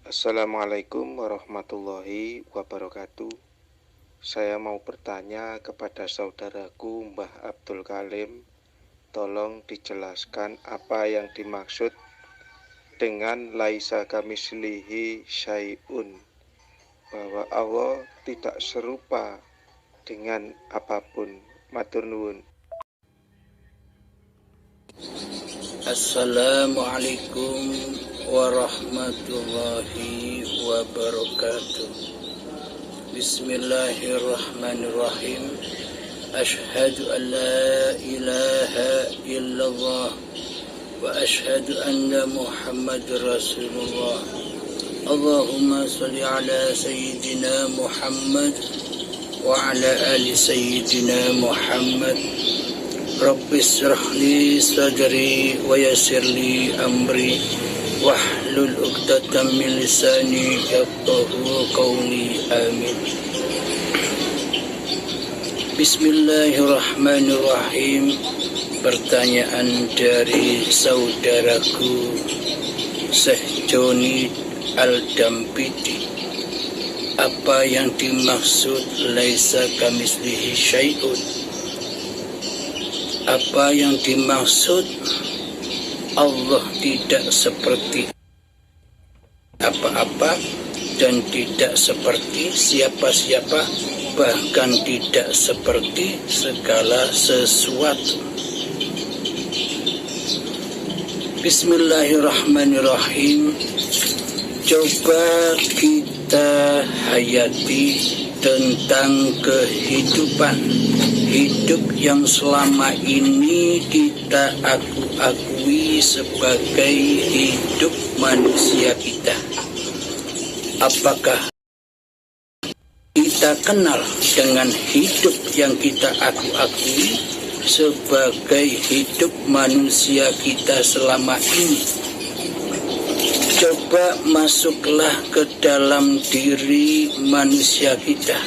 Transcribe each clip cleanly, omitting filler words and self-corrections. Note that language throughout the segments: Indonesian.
Assalamualaikum warahmatullahi wabarakatuh. Saya mau bertanya kepada saudaraku Mbah Abdul Kalim. Tolong dijelaskan apa yang dimaksud dengan laisa kamislihi syai'un, bahwa Allah tidak serupa dengan apapun. Matur nuwun. Assalamualaikum warahmatullahi wabarakatuh. Bismillahirrahmanirrahim. Ashhadu an la ilaha illallah wa ashhadu anna Muhammadar Rasulullah. Allahumma salli ala sayyidina Muhammad wa ala ali sayyidina Muhammad. Rabbi shrah li sadri wa yassir li amri wahlul 'uqdatam min lisani yafqahu qawli. Amin. Bismillahirrahmanirrahim. Pertanyaan dari saudaraku Syekh Joni Al-Dampiti. Apa yang dimaksud laisa kamislihi syai'un? Apa yang dimaksud Allah tidak seperti apa-apa dan tidak seperti siapa-siapa, bahkan tidak seperti segala sesuatu. Bismillahirrahmanirrahim. Coba kita hayati tentang kehidupan. Hidup yang selama ini kita akui sebagai hidup manusia kita. Apakah kita kenal dengan hidup yang kita akui sebagai hidup manusia kita selama ini? Coba masuklah ke dalam diri manusia kita.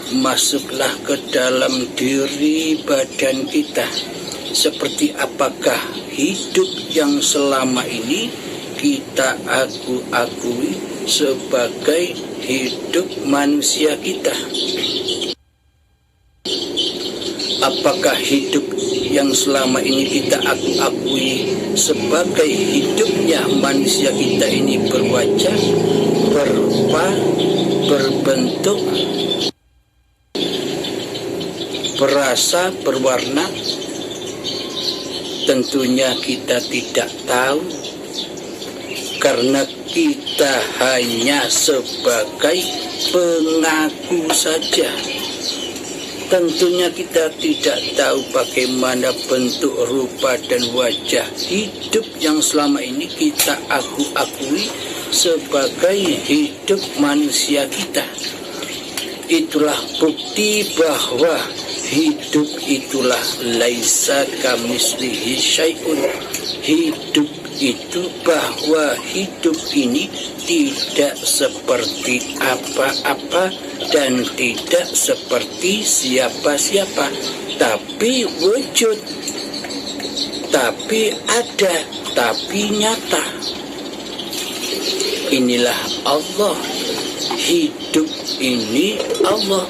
Masuklah ke dalam diri badan kita. Seperti apakah hidup yang selama ini kita akui sebagai hidup manusia kita? Apakah hidup yang selama ini kita akui sebagai hidupnya manusia kita ini berwajah, berupa, berbentuk, berasa, berwarna? Tentunya kita tidak tahu, karena kita hanya sebagai pengaku saja. Tentunya kita tidak tahu bagaimana bentuk, rupa, dan wajah hidup yang selama ini kita akui sebagai hidup manusia kita. Itulah bukti bahwa hidup itulah laisa kamislihi syai'un. Hidup itu bahwa hidup ini tidak seperti apa-apa dan tidak seperti siapa-siapa, tapi wujud, tapi ada, tapi nyata. Inilah Allah. Hidup ini Allah.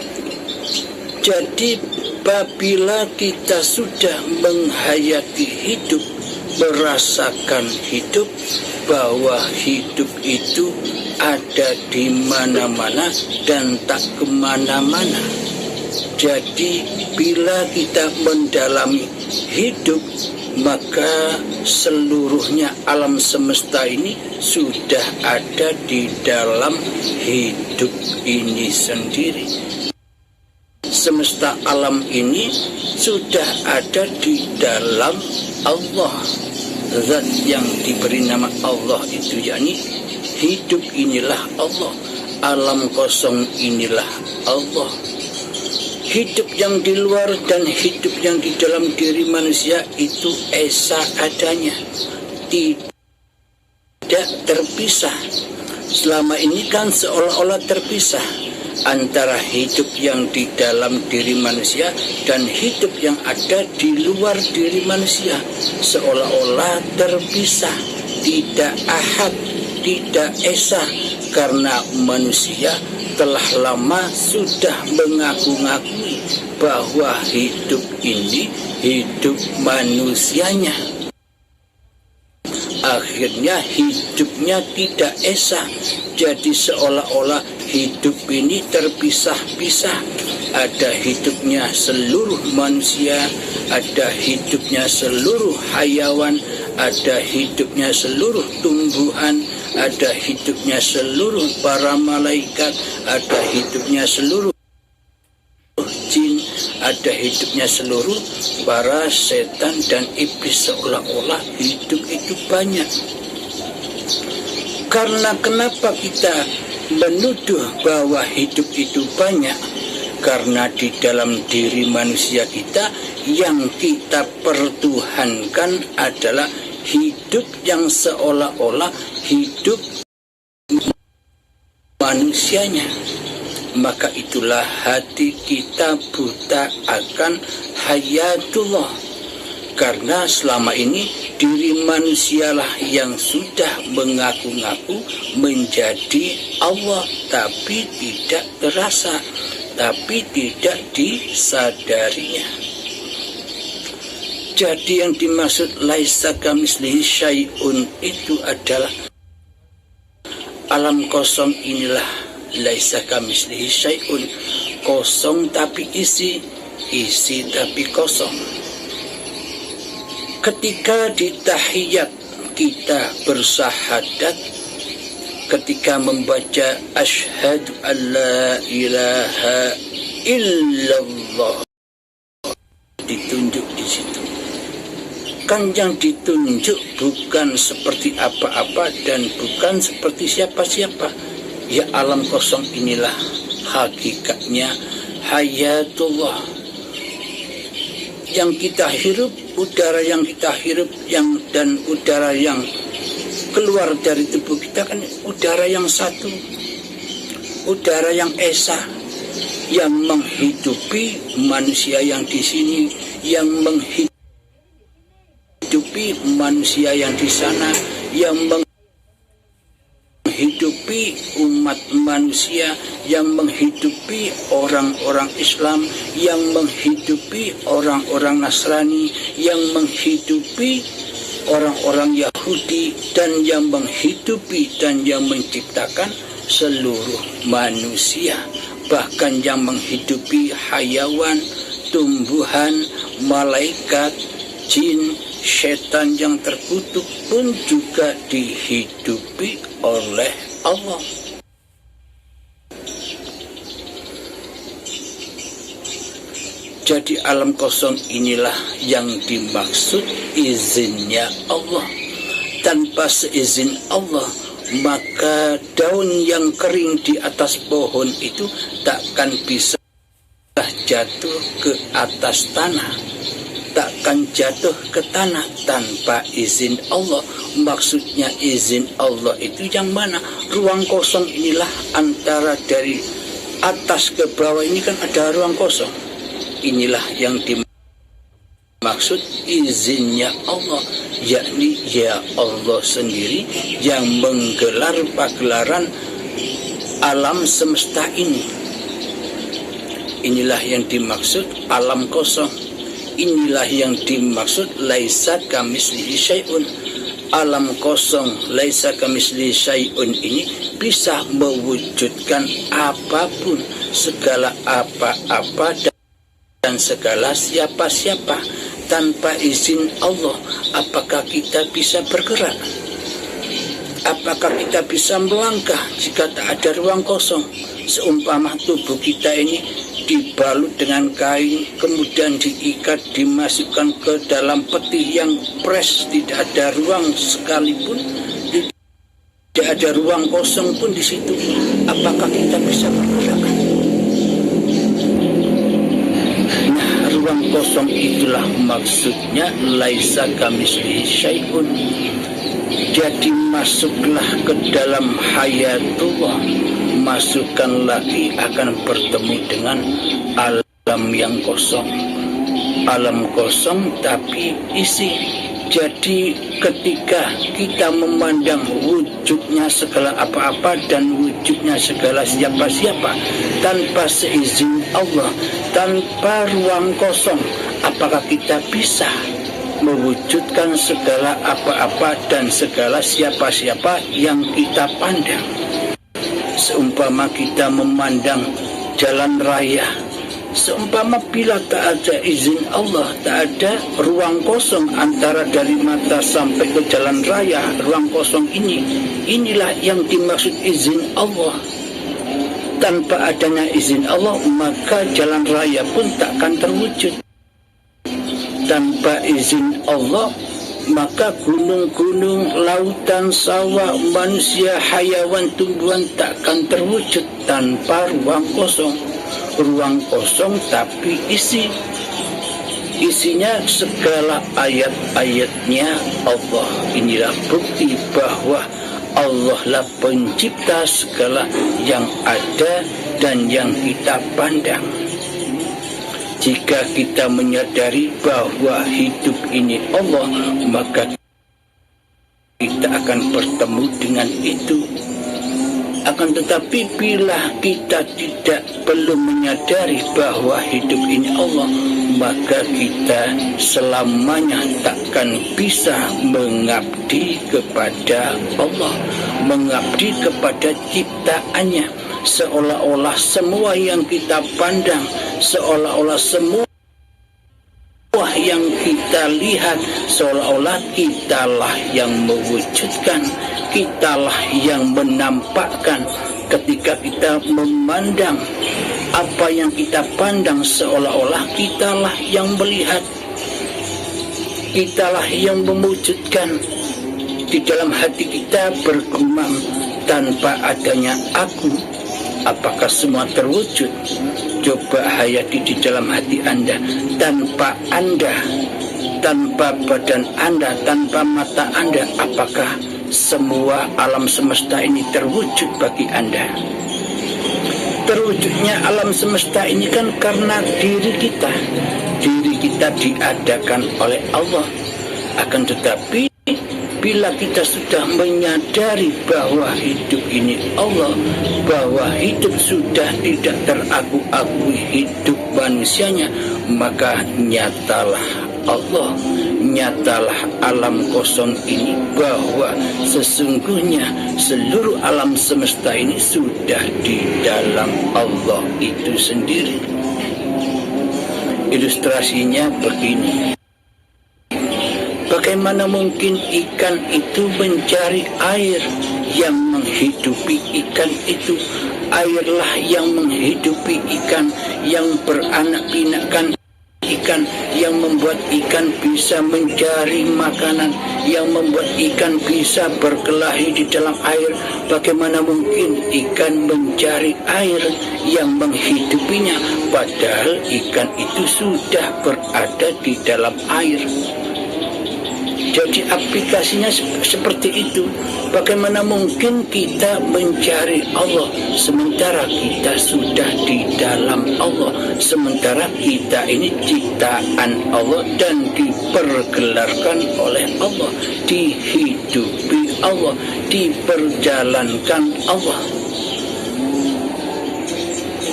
Jadi apabila kita sudah menghayati hidup, merasakan hidup, bahwa hidup itu ada di mana-mana dan tak kemana-mana. Jadi bila kita mendalami hidup, maka seluruhnya alam semesta ini sudah ada di dalam hidup ini sendiri. Semesta alam ini sudah ada di dalam Allah. Zat yang diberi nama Allah itu, yakni hidup inilah Allah, alam kosong inilah Allah. Hidup yang di luar dan hidup yang di dalam diri manusia itu esa adanya, tidak terpisah. Selama ini kan seolah-olah terpisah antara hidup yang di dalam diri manusia dan hidup yang ada di luar diri manusia, seolah-olah terpisah, tidak ahad, tidak esa, karena manusia telah lama sudah mengaku-ngakui bahwa hidup ini hidup manusianya. Akhirnya hidupnya tidak esa, jadi seolah-olah hidup ini terpisah-pisah. Ada hidupnya seluruh manusia, ada hidupnya seluruh hayawan, ada hidupnya seluruh tumbuhan, ada hidupnya seluruh para malaikat, ada hidupnya seluruh jin, ada hidupnya seluruh para setan dan iblis. Seolah-olah hidup itu banyak. Karena kenapa kita menuduh bahwa hidup itu banyak? Karena di dalam diri manusia kita yang kita pertuhankan adalah hidup yang seolah-olah hidup manusianya. Maka itulah hati kita buta akan hayatullah. Karena selama ini diri manusialah yang sudah mengaku-ngaku menjadi Allah, tapi tidak terasa, tapi tidak disadarinya. Jadi yang dimaksud laisa kamitslihi syai'un itu adalah alam kosong inilah. Laisa kamitslihi syai'un, kosong tapi isi, isi tapi kosong. Ketika di tahiyat kita bersahadat, ketika membaca asyhadu alla ilaha illallah, ditunjuk di situ. Kan yang ditunjuk bukan seperti apa-apa dan bukan seperti siapa-siapa. Ya alam kosong inilah hakikatnya hayatullah. Yang kita hirup, udara yang kita hirup dan udara yang keluar dari tubuh kita kan udara yang satu, udara yang esa, yang menghidupi manusia yang di sini, yang menghidupi manusia yang di sana, yang menghidupi umat manusia, yang menghidupi orang-orang Islam, yang menghidupi orang-orang Nasrani, yang menghidupi orang-orang Yahudi, dan yang menghidupi dan yang menciptakan seluruh manusia, bahkan yang menghidupi hayawan, tumbuhan, malaikat, jin, setan yang terkutuk pun juga dihidupi oleh Allah. Jadi alam kosong inilah yang dimaksud izinnya Allah. Tanpa seizin Allah, maka daun yang kering di atas pohon itu takkan bisa jatuh ke atas tanah. Takkan jatuh ke tanah tanpa izin Allah. Maksudnya izin Allah itu yang mana? Ruang kosong inilah, antara dari atas ke bawah ini kan ada ruang kosong. Inilah yang dimaksud izinnya Allah, yakni ya Allah sendiri yang menggelar pagelaran alam semesta ini. Inilah yang dimaksud alam kosong. Inilah yang dimaksud laisa kamitslihi syai'un. Alam kosong laisa kamitslihi syai'un ini bisa mewujudkan apapun, segala apa-apa dan segala siapa-siapa. Tanpa izin Allah, apakah kita bisa bergerak? Apakah kita bisa melangkah jika tak ada ruang kosong? Seumpama tubuh kita ini dibalut dengan kain, kemudian diikat, dimasukkan ke dalam peti yang pres, tidak ada ruang sekalipun, tidak ada ruang kosong pun di situ. Apakah kita bisa bergerak? Nah, ruang kosong itulah maksudnya laisa kamitslihi syai'un. Jadi masuklah ke dalam hayatullah, masukkan lagi akan bertemu dengan alam yang kosong. Alam kosong tapi isi. Jadi ketika kita memandang wujudnya segala apa-apa dan wujudnya segala siapa-siapa tanpa seizin Allah, tanpa ruang kosong, apakah kita bisa mewujudkan segala apa-apa dan segala siapa-siapa yang kita pandang? Seumpama kita memandang jalan raya, seumpama bila tak ada izin Allah, tak ada ruang kosong antara dari mata sampai ke jalan raya, ruang kosong inilah yang dimaksud izin Allah. Tanpa adanya izin Allah, maka jalan raya pun takkan terwujud. Tanpa izin Allah, maka gunung-gunung, lautan, sawah, manusia, hayawan, tumbuhan takkan terwujud tanpa ruang kosong. Ruang kosong tapi isinya segala ayat-ayatnya Allah. Inilah bukti bahwa Allah lah pencipta segala yang ada dan yang kita pandang. Jika kita menyadari bahwa hidup ini Allah, maka kita akan bertemu dengan itu. Akan tetapi bila kita belum menyadari bahwa hidup ini Allah, maka kita selamanya takkan bisa mengabdi kepada Allah, mengabdi kepada ciptaannya. Seolah-olah semua yang kita pandang, seolah-olah semua yang kita lihat, seolah-olah kitalah yang mewujudkan, kitalah yang menampakkan. Ketika kita memandang apa yang kita pandang, seolah-olah kitalah yang melihat, kitalah yang mewujudkan. Di dalam hati kita bergumam, tanpa adanya aku, apakah semua terwujud? Coba hayati di dalam hati Anda. Tanpa Anda, tanpa badan Anda, tanpa mata Anda, apakah semua alam semesta ini terwujud bagi Anda? Terwujudnya alam semesta ini kan karena diri kita. Diri kita diadakan oleh Allah. Akan tetapi bila kita sudah menyadari bahwa hidup ini Allah, bahwa hidup sudah tidak teraku-akui hidup manusianya, maka nyatalah Allah, nyatalah alam kosong ini bahwa sesungguhnya seluruh alam semesta ini sudah di dalam Allah itu sendiri. Ilustrasinya begini. Bagaimana mungkin ikan itu mencari air yang menghidupi ikan itu? Airlah yang menghidupi ikan, yang beranak pinakkan ikan, yang membuat ikan bisa mencari makanan, yang membuat ikan bisa berkelahi di dalam air. Bagaimana mungkin ikan mencari air yang menghidupinya, padahal ikan itu sudah berada di dalam air? Jadi aplikasinya seperti itu. Bagaimana mungkin kita mencari Allah sementara kita sudah di dalam Allah, sementara kita ini ciptaan Allah dan dipergelarkan oleh Allah, dihidupi Allah, diperjalankan Allah.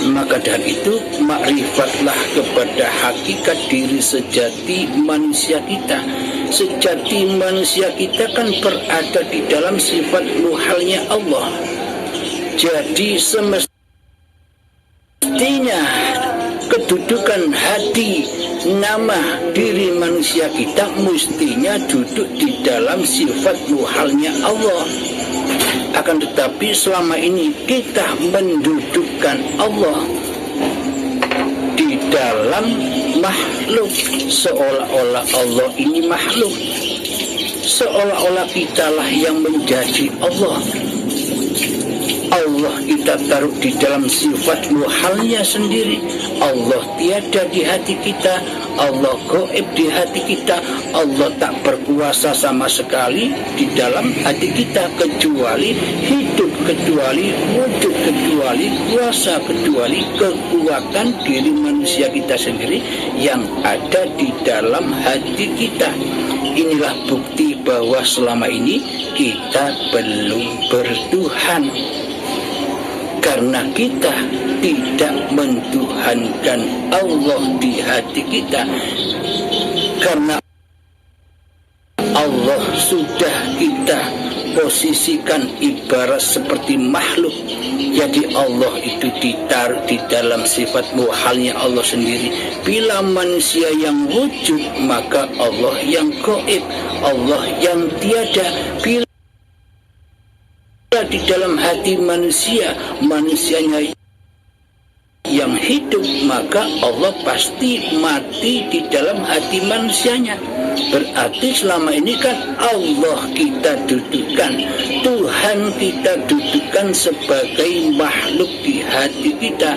Maka dari itu, makrifatlah kepada hakikat diri sejati manusia kita. Sejati manusia kita kan berada di dalam sifat muhalnya Allah. Jadi semestinya kedudukan hati, nama diri manusia kita mestinya duduk di dalam sifat muhalnya Allah. Akan tetapi selama ini kita mendudukkan Allah di dalam makhluk, seolah-olah Allah ini makhluk, seolah-olah kitalah yang menjadi Allah. Allah kita taruh di dalam sifat muhalnya sendiri. Allah tiada di hati kita, Allah gaib di hati kita, Allah tak berkuasa sama sekali di dalam hati kita, kecuali hidup, kecuali wujud, kecuali kuasa, kecuali kekuatan diri manusia kita sendiri yang ada di dalam hati kita. Inilah bukti bahwa selama ini kita belum bertuhan, karena kita tidak mentuhankan Allah di hati kita. Karena Allah sudah kita posisikan ibarat seperti makhluk. Jadi Allah itu ditaruh di dalam sifat muhalnya Allah sendiri. Bila manusia yang wujud, maka Allah yang gaib, Allah yang tiada. Bila di dalam hati manusia, manusianya yang hidup, maka Allah pasti mati di dalam hati manusianya. Berarti selama ini kan Allah kita dudukkan, Tuhan kita dudukkan sebagai makhluk di hati kita.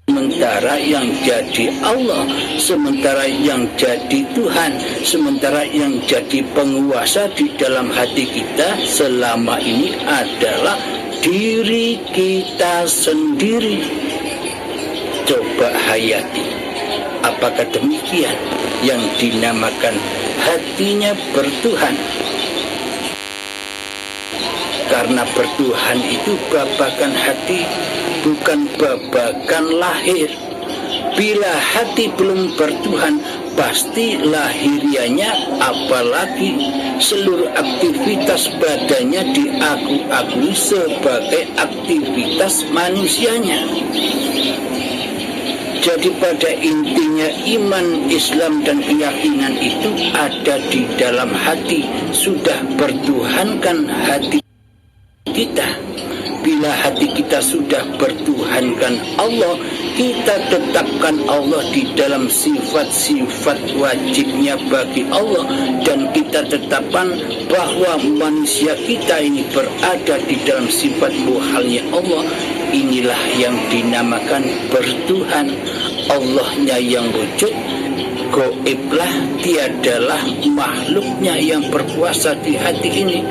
Sementara yang jadi Allah, sementara yang jadi Tuhan, sementara yang jadi penguasa di dalam hati kita selama ini adalah diri kita sendiri. Coba hayati, apakah demikian yang dinamakan hatinya bertuhan? Karena bertuhan itu babakan hati, bukan babakan lahir. Bila hati belum bertuhan, pasti lahirianya, apalagi seluruh aktivitas badannya diakui sebagai aktivitas manusianya. Jadi pada intinya iman, Islam dan keyakinan itu ada di dalam hati. Sudah bertuhankan hati kita. Bila hati kita sudah bertuhankan Allah, kita tetapkan Allah di dalam sifat-sifat wajibnya bagi Allah, dan kita tetapkan bahwa manusia kita ini berada di dalam sifat muhalnya Allah. Inilah yang dinamakan bertuhan. Allahnya yang wujud, gaiblah, tiadalah makhluknya yang berkuasa di hati ini.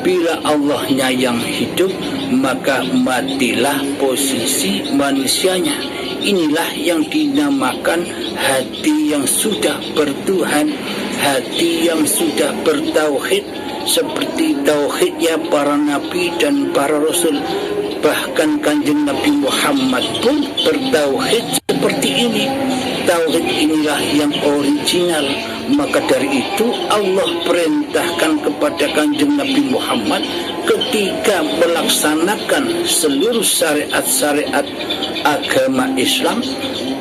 Bila Allahnya yang hidup, maka matilah posisi manusianya. Inilah yang dinamakan hati yang sudah bertuhan, hati yang sudah bertauhid, seperti tauhidnya para nabi dan para rasul. Bahkan Kanjeng Nabi Muhammad pun bertauhid seperti ini. Tauhid inilah yang original. Maka dari itu Allah perintahkan kepada Kanjeng Nabi Muhammad ketika melaksanakan seluruh syariat-syariat agama Islam,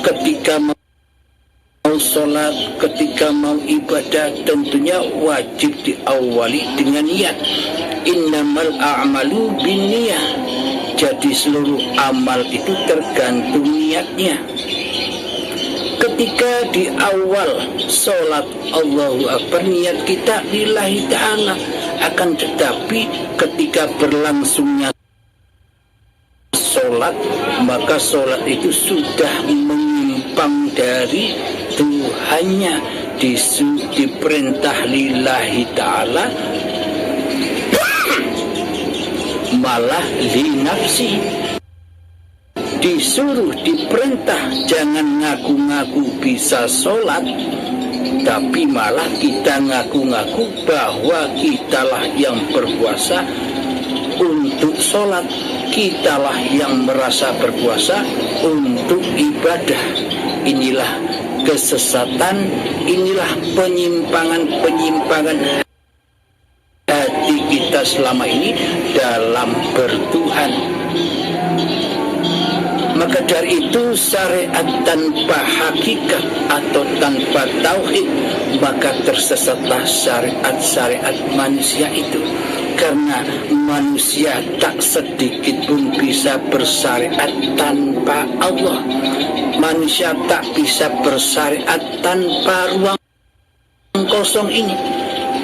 ketika mau sholat, ketika mau ibadah, tentunya wajib diawali dengan niat. Innamal a'malu binniyah. Jadi seluruh amal itu tergantung niatnya. Ketika di awal sholat Allahu Akbar, niat kita lillahi ta'ala. Akan tetapi ketika berlangsungnya sholat, maka sholat itu sudah menyimpang dari Tuhannya. Diperintah lillahi ta'ala, malah li nafsi. Disuruh, diperintah jangan ngaku-ngaku bisa sholat, tapi malah kita ngaku-ngaku bahwa kitalah yang berkuasa untuk sholat, kitalah yang merasa berkuasa untuk ibadah. Inilah kesesatan, inilah penyimpangan-penyimpangan hati kita selama ini dalam bertuhan. Maka dari itu syariat tanpa hakikat atau tanpa tauhid, maka tersesatlah syariat-syariat manusia itu. Karena manusia tak sedikit pun bisa bersyariat tanpa Allah. Manusia tak bisa bersyariat tanpa ruang kosong ini.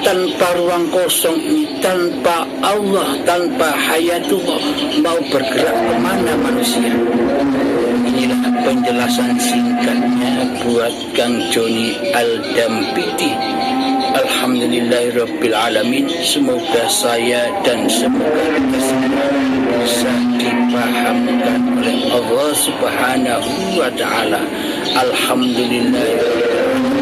Tanpa ruang kosong ini, tanpa Allah, tanpa hayatullah, mau bergerak kemana manusia? Inilah penjelasan singkatnya buat Kang Joni Al-Dampiti. Alhamdulillahirabbil alamin. Semoga saya dan semoga kita semua bisa dipahamkan oleh Allah Subhanahu wa taala. Alhamdulillah.